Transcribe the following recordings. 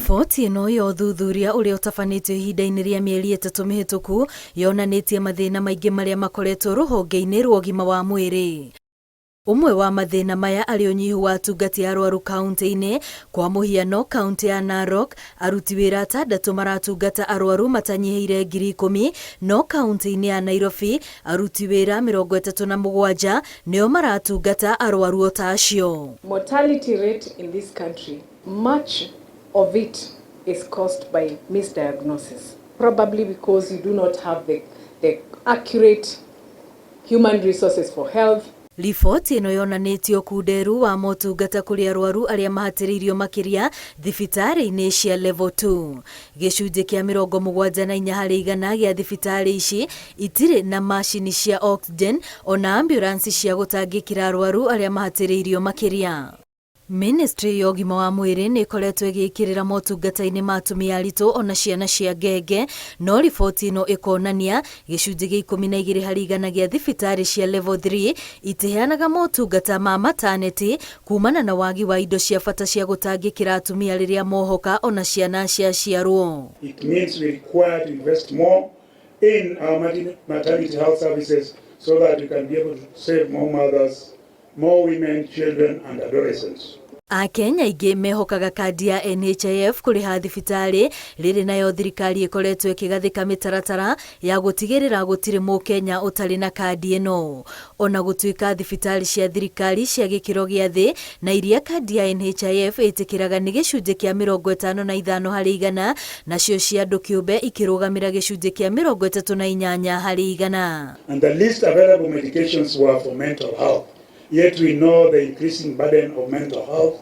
Riboti ĩno ya ũthuthuria ũrĩa ũtabanĩtio ihinda-inĩ rĩa mĩeri 3 mĩhĩtũku yonanĩtie mathĩna maingĩ marĩa makoretwo rũhonge-inĩ rwa ũgima wa mwĩrĩ. Umwe wa mathĩna maya arĩ ũnyihu wa atungati arwaru kaunti-inĩ. Kwa mũhiano, kaunti ya Narok aruti wĩra 6 maratungata arwaru matanyihĩire 10,000, no kaunti-inĩ ya Nairobi aruti wĩra 37 nĩo maratungata arwaru o ta acio. Mortality rate in this country, much of it is caused by misdiagnosis, probably because you do not have the accurate human resources for health. Riboti ĩno yonanĩtio kunderu wa motungata kũrĩ arwaru arĩa mahatĩrĩirio makĩria thibitarĩ-inĩ cia level 2. Gĩcunjĩ kĩa 74 harĩ 100 gĩa thibitarĩ ici itirĩ na macini cia oxygen ona ambulance cia gũtangĩkĩra arwaru arĩa mahatĩrĩirio makĩria. Ministry ya ũgima wa mwĩrĩ nĩ ĩkoretwo ĩgĩkĩrĩra motungata-inĩ ma atumia aritũ ona ciana cia ngenge, no riboti ĩno ĩkonania gĩcunjĩ gĩa 12 harĩ 100 gĩa thibitarĩ cia level 3 itiheanaga motungata ma maternity kumana na wagi wa indo cia bata cia gũtangĩkĩra atumia rĩrĩa mohoka ona ciana ciaciarwo. It means we require to invest more in our maternity health services so that we can be able to save more mothers, more women, children and adolescents. Akenya aingĩ mehokaga kandi ya NHIF kũrĩha thibitarĩ, rĩrĩ nayo thirikari ĩkoretwo ĩkĩgathĩka mĩtaratara ya gũtigĩrĩra gũtirĩ mũkenya ũtarĩ na kandi ĩno. Ona gũtuĩka thibitarĩ cia thirikari cia gĩkĩro gĩa thĩ na iria kandi ya NHIF ĩtĩkĩraga nĩ gĩcunjĩ kĩa 55 harĩ 100, nacio cia andũ kĩũmbe ikĩrũgamĩra gĩcunjĩ kĩa 38 harĩ 100. And the least available medications were for mental health. Yet we know the increasing burden of mental health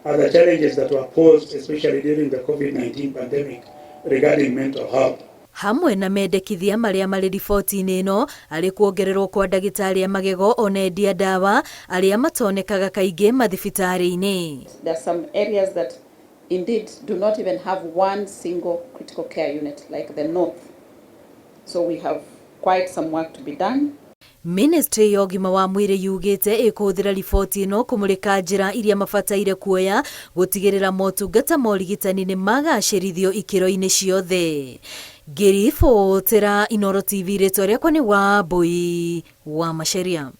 and the challenges that were posed, especially during the COVID-19 pandemic, regarding mental health. Hamwe na mendekithia marĩa marĩ riboti-inĩ ĩno arĩ kuongererwo kwa ndagĩtarĩ a magego ona endia ndawa arĩa matonekaga kaingĩ mathibitarĩ-inĩ. There are some areas that indeed do not even have one single critical care unit like the north. So we have quite some work to be done. Ministry ya ũgima wa mwĩrĩ yugĩte ĩkũhũthĩra riboti ĩno kũmũrĩka njĩra iria mabataire kuoya gũtigĩrĩra motungata ma ũrigitani nĩ magacĩrithio ikĩro-inĩ ciothe. Ngĩribotera Inooro TV, rĩtwa rĩakwa nĩ Wambui wa Macharia.